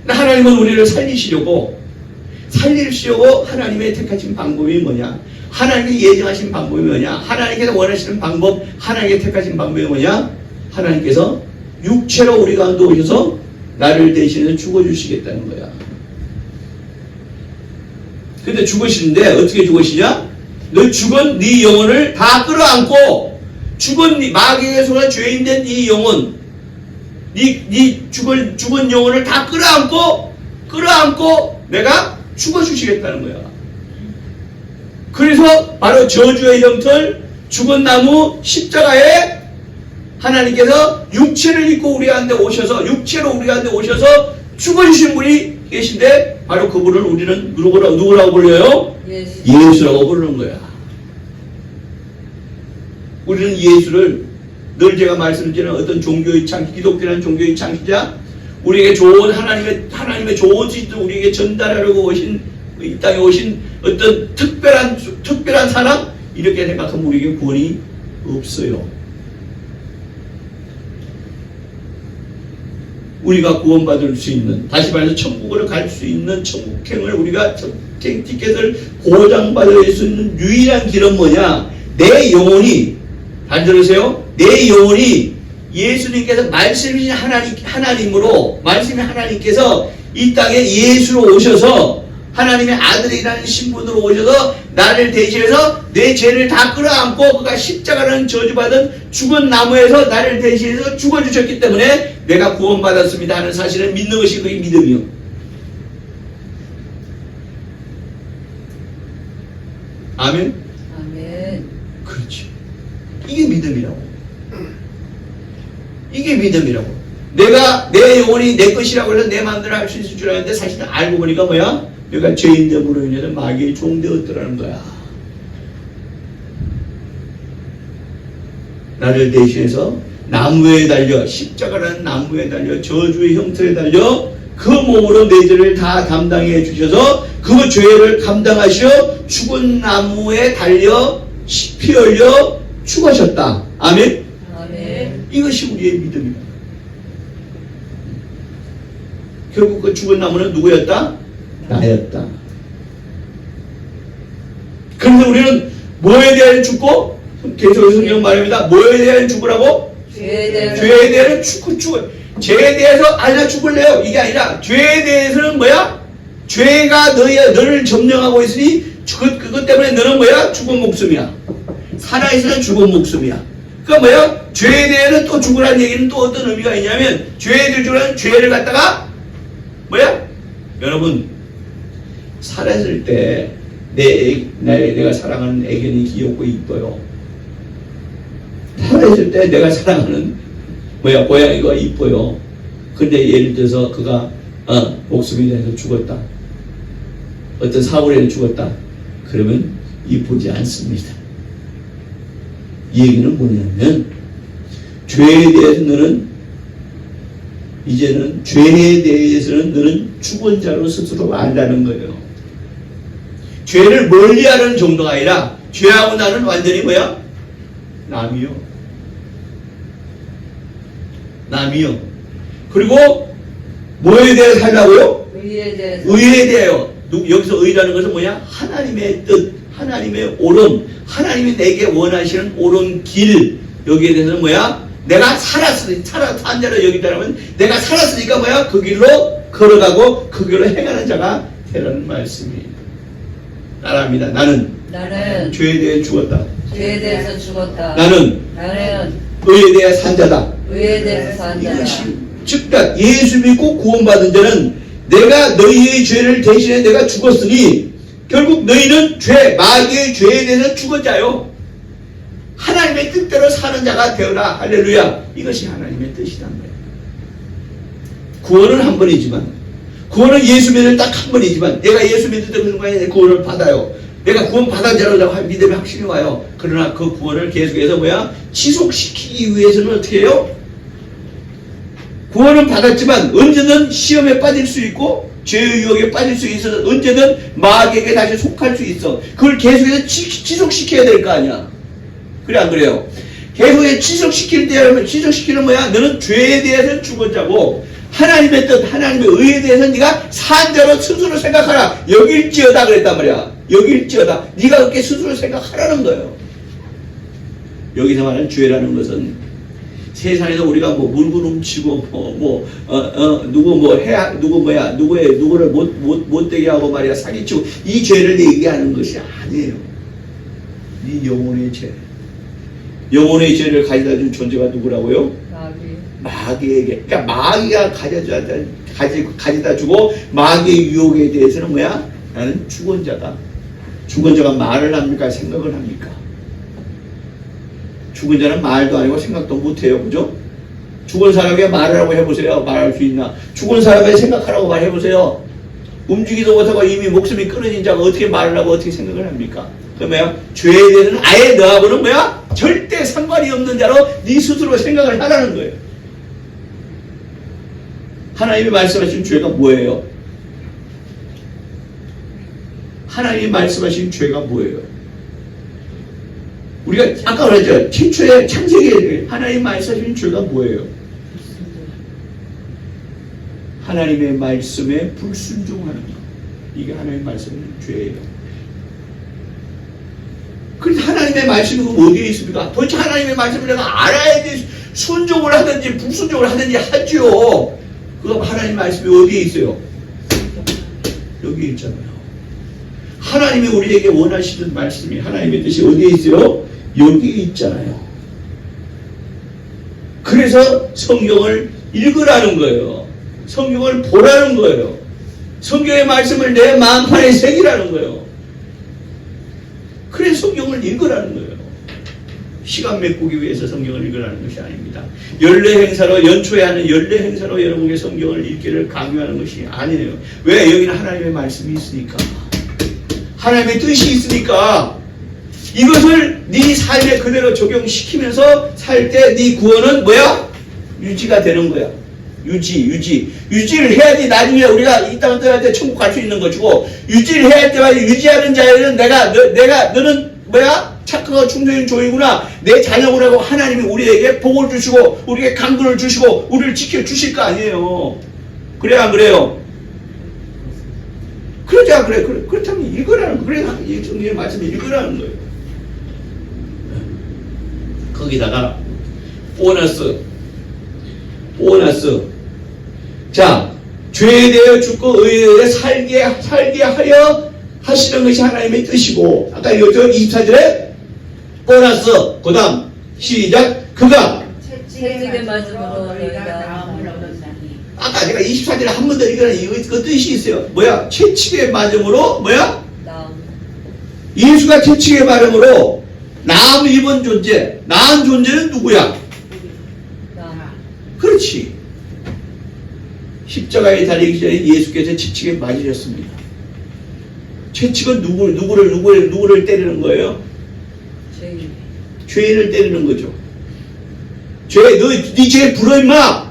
하나님은 우리를 살리시려고 하나님의 택하신 방법이 뭐냐? 하나님이 예정하신 방법이 뭐냐? 하나님께서 원하시는 방법, 하나님께 택하신 방법이 뭐냐? 하나님께서 육체로 우리 가운데 오셔서 나를 대신해서 죽어주시겠다는 거야. 근데 죽으시는데 어떻게 죽으시냐? 너 죽은 네 영혼을 다 끌어안고 죽은 마귀의 손에 죄인된 네 영혼, 네 죽은 영혼을 다 끌어안고 내가 죽어주시겠다는 거야. 그래서 바로 저주의 형틀 죽은 나무 십자가에 하나님께서 육체를 입고 우리 가운데 오셔서 죽어주신 분이 계신데 바로 그분을 우리는 누구라고 불려요? 예수라고 부르는 거야. 우리는 예수를 늘 제가 말씀드리는 어떤 종교의 기독교라는 종교의 창시자, 우리에게 좋은 하나님의 좋은 짓을 우리에게 전달하려고 오신 이 땅에 오신 어떤 특별한 사람 이렇게 생각하면 우리에게 구원이 없어요. 우리가 구원받을 수 있는, 다시 말해서 천국으로 갈 수 있는 천국행을 우리가 티켓을 보장받을 수 있는 유일한 길은 뭐냐? 내 영혼이, 잘 들으세요? 내 영혼이 예수님께서 말씀이신 하나님께서 이 땅에 예수로 오셔서 하나님의 아들이라는 신분으로 오셔서 나를 대신해서 내 죄를 다 끌어안고 그가 십자가라는 저주받은 죽은 나무에서 나를 대신해서 죽어주셨기 때문에 내가 구원받았습니다 하는 사실을 믿는 것이 그게 믿음이요. 아멘? 아멘. 그렇지. 이게 믿음이라고. 이게 믿음이라고. 내가 내 영혼이 내 것이라고 해서 내 마음대로 할 수 있을 줄 알았는데 사실은 알고 보니까 뭐야? 내가 죄인됨으로 인해서 마귀의 종되었더라는 거야. 나를 대신해서 나무에 달려, 십자가라는 나무에 달려, 저주의 형틀에 달려 그 몸으로 내 죄를 다 담당해 주셔서 그 죄를 감당하시어 죽은 나무에 달려 피 흘려 죽으셨다. 아멘? 아멘. 이것이 우리의 믿음이다. 결국 그 죽은 나무는 누구였다? 나였다. 그래서 우리는 뭐에 대하여 죽고, 계속 성경 말합니다. 뭐에 대하여 죽으라고? 죄에 대하여 죽어. 죄에 대해서 아니라 죽을래요. 이게 아니라 죄에 대해서는 뭐야? 죄가 너를 점령하고 있으니 그것 때문에 너는 뭐야? 죽은 목숨이야. 살아있으면 죽은 목숨이야. 그러니까 뭐야? 죄에 대해서 또 죽으라는 얘기는 또 어떤 의미가 있냐면 죄에 대해 죽으라는 죄를 갖다가 뭐야? 여러분 살았을 때 내가 사랑하는 애견이 귀엽고 이뻐요. 살았을 때 내가 사랑하는 고양이가 이뻐요. 근데 예를 들어서 그가 목숨이 돼서 죽었다. 어떤 사고로 죽었다. 그러면 이쁘지 않습니다. 이 얘기는 뭐냐면 죄에 대해서 이제는 죄에 대해서는 너는 죽은 자로 스스로 알라는 거예요. 죄를 멀리하는 정도가 아니라 죄하고 나는 완전히 뭐야? 남이요. 그리고 뭐에 대해 살라고요? 의에 대하여. 여기서 의라는 것은 뭐냐? 하나님의 뜻, 하나님의 옳음, 하나님이 내게 원하시는 옳은 길, 여기에 대해서는 뭐야? 내가 산 자로 여기다라면 내가 살았으니까 뭐야? 그 길로 걸어가고 그 길로 행하는 자가 되라는 말씀이에요. 따라합니다. 나는 죄에 대해 죽었다. 죄에 대해서 죽었다. 나는 의에 대해 산 자다. 의에 대해서 산 자다. 즉 예수 믿고 구원받은 자는 내가 너희의 죄를 대신해 내가 죽었으니 결국 너희는 마귀의 죄에 대해서 죽은 자요. 하나님의 뜻대로 사는 자가 되어라. 할렐루야. 이것이 하나님의 뜻이란 말이에요. 구원은 한 번이지만, 구원은 예수 믿을 딱 한 번이지만, 내가 예수 믿을 때 순간에 구원을 받아요. 내가 구원 받은 자라고 믿음의 확신이 와요. 그러나 그 구원을 계속해서 뭐야? 지속시키기 위해서는 어떻게 해요? 구원은 받았지만 언제든 시험에 빠질 수 있고 죄의 유혹에 빠질 수 있어서 언제든 마귀에게 다시 속할 수 있어. 그걸 계속해서 지속시켜야 될 거 아니야. 그래 안 그래요? 계속해서 지속시키는 뭐야? 너는 죄에 대해서는 죽은 자고 하나님의 뜻, 하나님의 의에 대해서는 네가 산 자로 스스로 생각하라. 여길지어다 그랬단 말이야. 여길지어다. 네가 그렇게 스스로 생각하라는 거예요. 여기서 말하는 죄라는 것은 세상에서 우리가 뭐 물건 훔치고 누구를 못되게 하고 말이야 사기치고 이 죄를 얘기하는 것이 아니에요. 네 영혼의 죄. 영혼의 죄를 가져다 준 존재가 누구라고요? 마귀에게. 그러니까 마귀가 가져다 주고 마귀의 유혹에 대해서는 뭐야? 나는 죽은 자다. 죽은 자가 말을 합니까? 생각을 합니까? 죽은 자는 말도 아니고 생각도 못해요. 그죠? 죽은 사람에게 말하라고 해보세요. 말할 수 있나? 죽은 사람에게 생각하라고 말해보세요. 움직이도 못하고 이미 목숨이 끊어진 자가 어떻게 말을 하고 어떻게 생각을 합니까? 그러면 죄에 대해서는 아예 너하고는 뭐야? 절대 상관이 없는 자로 네 스스로 생각을 하라는 거예요. 하나님이 말씀하신 죄가 뭐예요? 하나님이 말씀하신 죄가 뭐예요? 우리가 아까 그랬죠. 최초의 창세기에 하나님 말씀하신 죄가 뭐예요? 하나님의 말씀에 불순종하는 것. 이게 하나님의 말씀의 죄예요. 그래서 하나님의 말씀이 어디에 있습니까? 도대체 하나님의 말씀을 내가 알아야지 순종을 하든지 불순종을 하든지 하죠. 그럼 하나님의 말씀이 어디에 있어요? 여기 있잖아요. 하나님이 우리에게 원하시는 말씀이 하나님의 뜻이 어디에 있어요? 여기에 있잖아요. 그래서 성경을 읽으라는 거예요. 성경을 보라는 거예요. 성경의 말씀을 내 마음판에 새기라는 거예요. 그래서 성경을 읽으라는 거예요. 시간 메꾸기 위해서 성경을 읽으라는 것이 아닙니다. 연례 행사로 연초에 하는 연례 행사로 여러분에게 성경을 읽기를 강요하는 것이 아니에요. 왜? 여기는 하나님의 말씀이 있으니까. 하나님의 뜻이 있으니까 이것을 네 삶에 그대로 적용시키면서 살 때 네 구원은 뭐야? 유지가 되는 거야. 유지를 해야지 나중에 우리가 이 땅을 떠날 때 천국 갈 수 있는 것이고 유지를 해야 할 때마다 유지하는 자에는 너는 뭐야? 착하고 충성인 종이구나. 내 자녀구나고 하나님이 우리에게 복을 주시고 우리에게 강군을 주시고 우리를 지켜주실 거 아니에요. 그래요 안 그래요? 그러자 그래. 그렇다면 읽으라는 거예요. 그래서 이 성경의 말씀을 읽으라는 거예요. 거기다가 보너스. 자, 죄에 대하여 죽고 의에 대하여 살게 하여 하시는 것이 하나님의 뜻이고 아까 이거죠. 24절에 보너스. 그 다음 시작. 그가 채찍에 맞음으로 너희가 나음을 얻었나니. 아까 제가 24절에 한 번 더 읽으라는 그 뜻이 있어요. 뭐야? 채찍에 맞음으로 뭐야? 예수가 채찍에 맞음으로 나음을 입은 존재. 나은 존재는 누구야? 그렇지. 십자가에 달리기 전에 예수께서 채찍에 맞으셨습니다. 채찍은 누구를 때리는 거예요? 죄인을 때리는 거죠. 네 죄 불어 임마.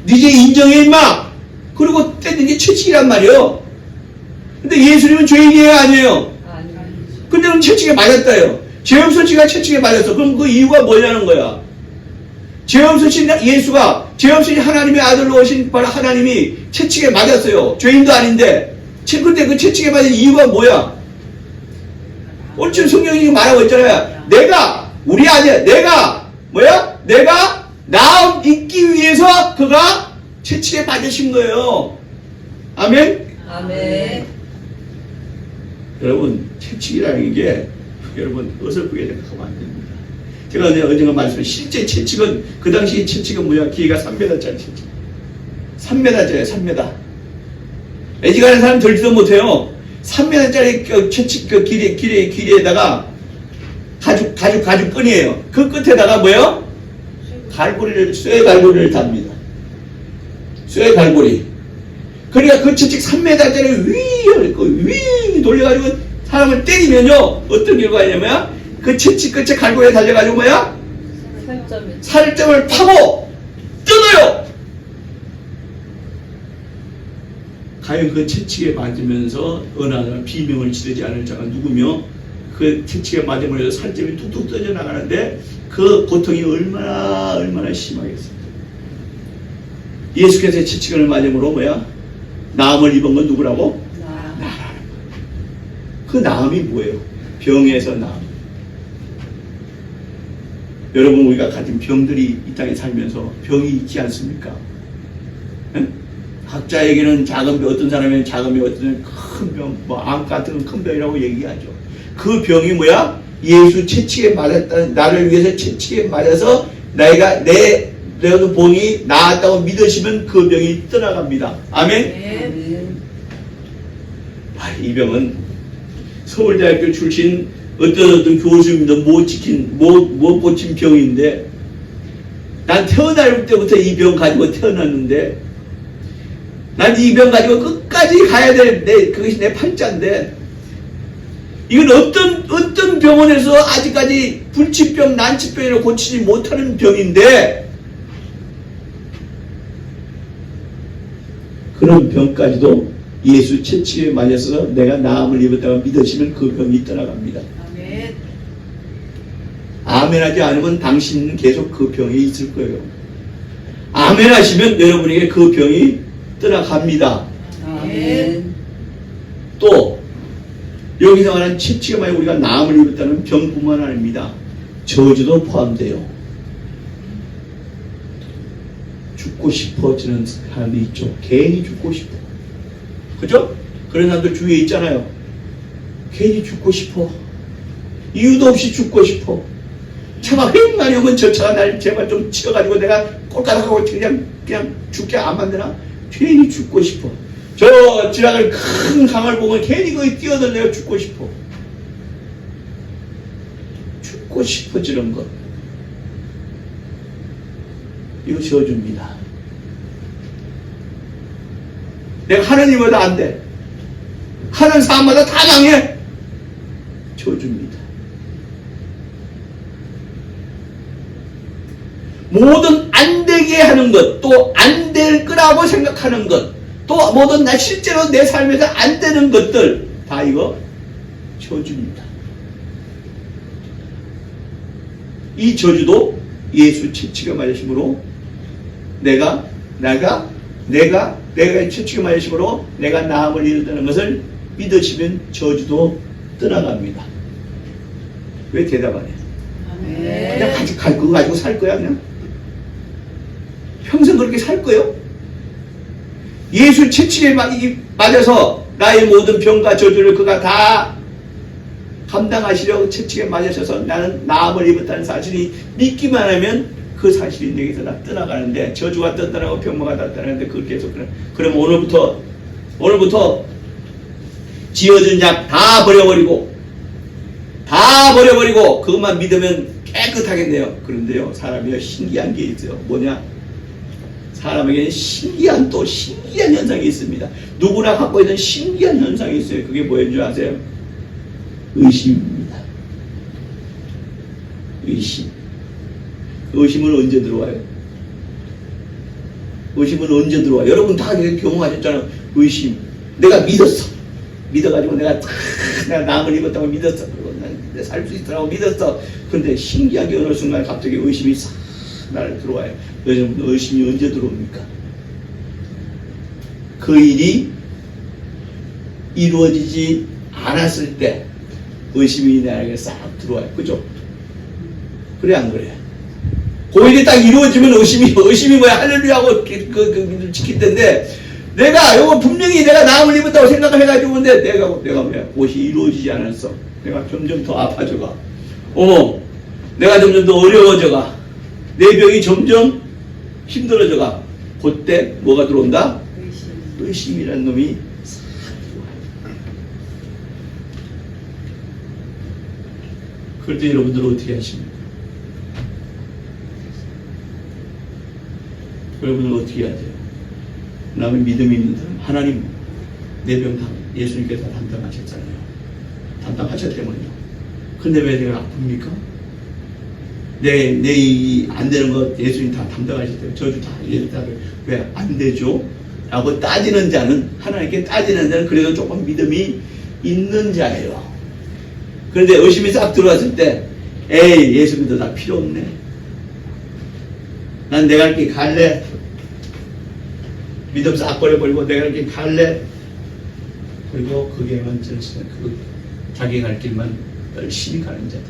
네 죄 인정해 임마. 그리고 때리는 게 채찍이란 말이에요. 근데 예수님은 죄인이에요 아니에요? 근데 그럼 채찍에 맞았다요. 죄 없으시가 채찍에 맞았어. 그럼 그 이유가 뭐냐는 거야. 죄 없으신 예수가 죄 없으신 하나님의 아들로 오신 바로 하나님이 채찍에 맞았어요. 죄인도 아닌데. 근데 그 채찍에 맞은 이유가 뭐야? 오늘 지금 성경이 말하고 있잖아요. 내가 우리 아들, 내가 나음 있기 위해서 그가 채찍에 맞으신 거예요. 아멘? 아멘. 여러분, 채찍이라는 게, 여러분, 어설프게 생각하면 안 됩니다. 제가 언젠가 말씀드린 실제 채찍은, 그 당시 채찍은 뭐야? 길이가 3m짜리 채찍. 3m짜리, 3m. 애지간한 사람 들지도 못해요. 3m짜리 채찍 길이에다가 가죽 끈이에요. 그 끝에다가 뭐예요? 쇠 갈고리를 답니다. 쇠 갈고리. 그러니까 그 채찍 3m짜리 윙 돌려가지고 사람을 때리면요, 어떤 결과가 있냐면, 그 채찍 끝에 갈고리에 달려가지고 뭐야? 살점을 파고 뜯어요. 과연 그 채찍에 맞으면서 어느 날 비명을 지르지 않을 자가 누구며, 그 채찍에 맞음으로 해서 살점이 뚝뚝 떠져 나가는데 그 고통이 얼마나 심하겠습니까? 예수께서 채찍을 맞음으로 뭐야? 나음을 입은 건 누구라고? 나라는. 그 나음이 뭐예요? 병에서 나음. 여러분, 우리가 가진 병들이 이 땅에 살면서 병이 있지 않습니까? 응? 각자에게는 작은 병, 어떤 사람에는 작은 병, 어떤 사람은 큰 병, 암 같은 건 큰 병이라고 얘기하죠. 그 병이 뭐야? 예수 채찍에 맞았다는, 나를 위해서 채찍에 맞아서 내가 병이 나았다고 믿으시면 그 병이 떠나갑니다. 아멘? 이 병은 서울대학교 출신 어떤 교수님도 못 고친 병인데, 난 태어날 때부터 이 병 가지고 태어났는데, 난 이 병 가지고 끝까지 가야 될, 그것이 내 팔자인데, 이건 어떤 병원에서 아직까지 불치병, 난치병으로 고치지 못하는 병인데, 그런 병까지도 예수 채찍에 맞아서 내가 나음을 입었다고 믿으시면 그 병이 떠나갑니다. 아멘. 아멘하지 않으면 당신은 계속 그 병에 있을 거예요. 아멘하시면 여러분에게 그 병이 떠나갑니다. 아멘. 또 여기서 말하는 채찍에 맞아 우리가 나음을 입었다는 병뿐만 아닙니다. 저주도 포함돼요. 죽고 싶어지는 사람이 있죠. 괜히 죽고 싶어. 그죠? 그런 사람들 주위에 있잖아요. 괜히 죽고 싶어. 이유도 없이 죽고 싶어. 차가 횡만이 오면 저 차가 날 제발 좀 치워가지고 내가 꼴까닥하고 그냥 죽게 안 만드나? 괜히 죽고 싶어. 저 지나갈 큰 강을 보면 괜히 거기 뛰어들려고 죽고 싶어. 죽고 싶어지는 것. 이거 저주입니다. 내가 하는 일보다 안 돼. 하는 사람마다 다 망해. 저주입니다. 모든 안 되게 하는 것, 또 안 될 거라고 생각하는 것, 또 모든 실제로 내 삶에서 안 되는 것들, 다 이거 저주입니다. 이 저주도 예수 채찍에 맞으심으로 내가 채찍에 맞으심으로 내가 나음을 이룬다는 것을 믿으시면 저주도 떠나갑니다. 왜 대답 안 해? 그냥 그거 가지고 살 거야 그냥? 평생 그렇게 살 거예요? 예수 채찍에 맞아서 나의 모든 병과 저주를 그가 다 감당하시려고 채찍에 맞으셔서 나는 나음을 입었다는 사실이 믿기만 하면 그 사실이 내게서 다 떠나가는데, 저주가 떠나가고 병마가 다 떠나가는데 그걸 계속 그럼 오늘부터 지어진 작 다 버려버리고 그것만 믿으면 깨끗하겠네요. 그런데요, 사람이 신기한 게 있어요. 뭐냐? 사람에게는 신기한 현상이 있습니다. 누구나 갖고 있는 신기한 현상이 있어요. 그게 뭐인 줄 아세요? 의심입니다. 의심. 의심은 언제 들어와요? 의심은 언제 들어와요? 여러분 다 경험하셨잖아요. 의심. 내가 믿었어. 믿어가지고 내가 나음을 입었다고 믿었어. 그리고 난 살 수 있다고 믿었어. 근데 신기하게 어느 순간 갑자기 의심이 싹 나를 들어와요. 요즘 의심이 언제 들어옵니까? 그 일이 이루어지지 않았을 때 의심이 나에게 싹 들어와요. 그죠? 그래 안 그래? 그 일이 딱 이루어지면 의심이 뭐야? 할렐루야 하고 그 지킬 텐데, 내가 이거 분명히 내가 나음을 입었다고 생각을 해가지고, 근데 내가 뭐야? 그것이 이루어지지 않았어. 내가 점점 더 아파져가. 내가 점점 더 어려워져가. 내 병이 점점 힘들어져가. 그때 뭐가 들어온다? 의심이라는 놈이 싹 들어와요. 그럴 때 여러분들은 어떻게 하십니까? 여러분은 어떻게 해야 돼요? 남의 믿음이 있는 사람, 하나님 내 병 예수님께서 담당하셨잖아요. 담당하셨다면요. 근데 왜 내가 아픕니까? 내 안 되는 것 예수님 다 담당하셨대요. 저주 다 왜 안 되죠? 라고 따지는 자는, 하나님께 따지는 자는 그래도 조금 믿음이 있는 자예요. 그런데 의심이 싹 들어왔을 때, 에이, 예수님도 다 필요 없네. 난 내가 이렇게 갈래. 믿음 싹 버려버리고 내가 이렇게 갈래. 그리고 그게만 자기 갈 길만 열심히 가는 자들.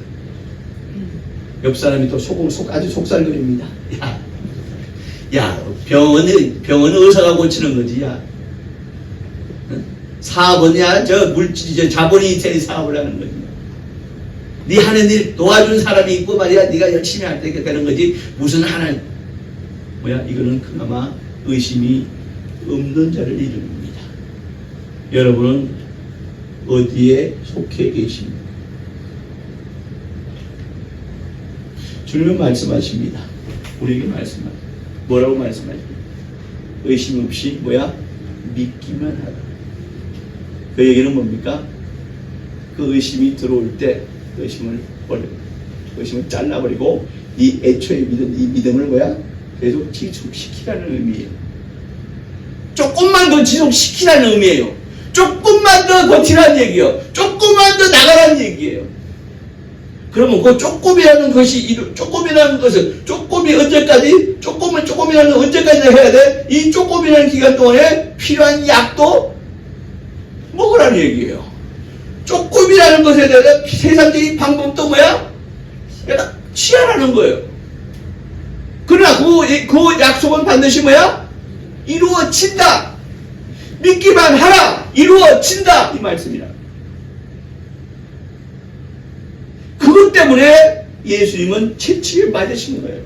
옆 사람이 또 아주 속살거립니다. 야, 병원은 의사가 고치는 거지, 야. 사업은, 자본이 있어야 사업을 하는 거지. 네 하는 일 도와준 사람이 있고 말이야, 네가 열심히 할 때 되는 거지. 무슨 하나님. 이거는 그나마 의심이 없는 자를 이룹니다. 여러분은 어디에 속해 계십니까? 주님은 말씀하십니다. 우리에게 말씀하십니다. 뭐라고 말씀하십니까? 의심 없이 믿기만 하라. 그 얘기는 뭡니까? 그 의심이 들어올 때 의심을 잘라버리고 이 애초에 이 믿음을 계속 지속시키라는 의미예요. 조금만 더 지속시키라는 의미예요. 조금만 더 버티라는 얘기예요. 조금만 더 나가라는 얘기예요. 그러면 그 조금이라는 것은 조금이 언제까지? 조금이라는 건 언제까지 해야 돼? 이 조금이라는 기간 동안에 필요한 약도 먹으라는 얘기예요. 조금이라는 것에 대해서 세상적인 방법도 취하라는 거예요. 그러나 그 약속은 반드시 이루어진다. 믿기만 하라. 이루어진다. 이 말씀이라. 그것 때문에 예수님은 채찍에 맞으신 거예요.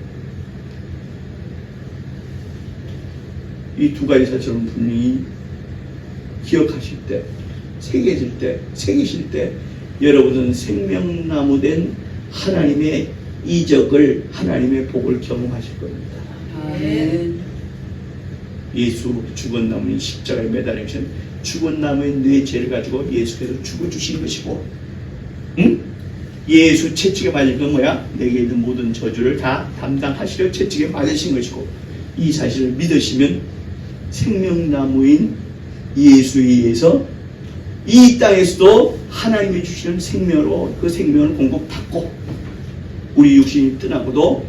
이 두 가지 사실을 분명히 기억하실 때, 새기실 때 여러분은 생명나무된 하나님의 이적을, 하나님의 복을 경험하실 겁니다. 아멘. 예수 죽은 나무인 십자가에 매달리신 죽은 나무의 내 죄를 가지고 예수께서 죽어주신 것이고, 예수 채찍에 맞은 건 내게 있는 모든 저주를 다 담당하시려 채찍에 맞으신 것이고, 이 사실을 믿으시면 생명나무인 예수에 의해서 이 땅에서도 하나님이 주시는 생명으로 그 생명을 공급받고, 우리 육신이 떠나고도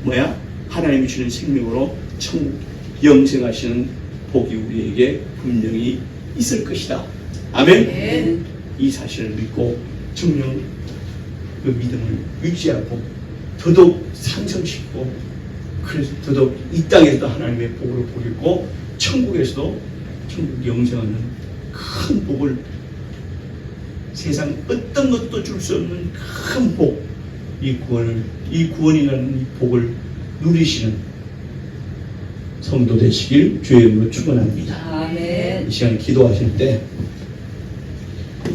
하나님이 주는 생명으로 천국 영생하시는 복이 우리에게 분명히 있을 것이다. 아멘. 이 사실을 믿고 정녕 그 믿음을 유지하고 더더욱 상승시키고, 그래서 더더욱 이 땅에서도 하나님의 복을 보이고 천국에서도 천국 영생하는 큰 복을, 세상 어떤 것도 줄 수 없는 큰 복, 이 구원이라는 이 복을 누리시는 성도 되시길 주의 이름으로 축원합니다. 아멘. 이 시간에 기도하실 때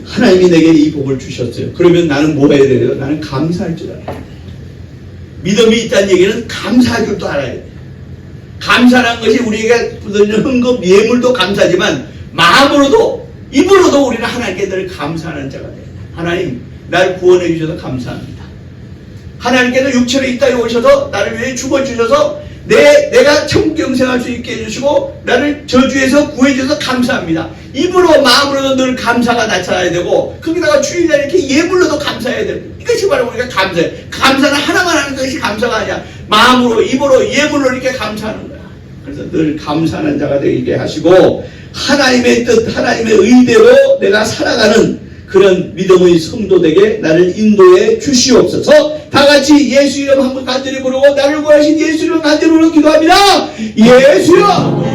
하나님이 내게 이 복을 주셨어요. 그러면 나는 뭐 해야 돼요? 나는 감사할 줄 알아야 돼. 믿음이 있다는 얘기는 감사할 줄도 알아야 돼. 감사라는 것이 우리에게 부드러운 헌금, 예물도 감사지만 마음으로도, 입으로도 우리는 하나님께 늘 감사하는 자가 돼요. 하나님, 나를 구원해 주셔서 감사합니다. 하나님께서 육체로 이 땅에 오셔서 나를 위해 죽어주셔서 내가 천국 영생할 수 있게 해주시고 나를 저주에서 구해주셔서 감사합니다. 입으로 마음으로도 늘 감사가 나타나야 되고, 거기다가 주일날 이렇게 예물로도 감사해야 되고, 이것이 바로 우리가 감사해. 감사는 하나만 하는 것이 감사가 아니야. 마음으로, 입으로, 예물로 이렇게 감사하는 거야. 그래서 늘 감사하는 자가 되게 하시고, 하나님의 뜻, 하나님의 의대로 내가 살아가는 그런 믿음의 성도되게 나를 인도해 주시옵소서. 다 같이 예수 이름 한번 간절히 부르고 나를 구하신 예수 이름 간절히 부르고 기도합니다. 예수여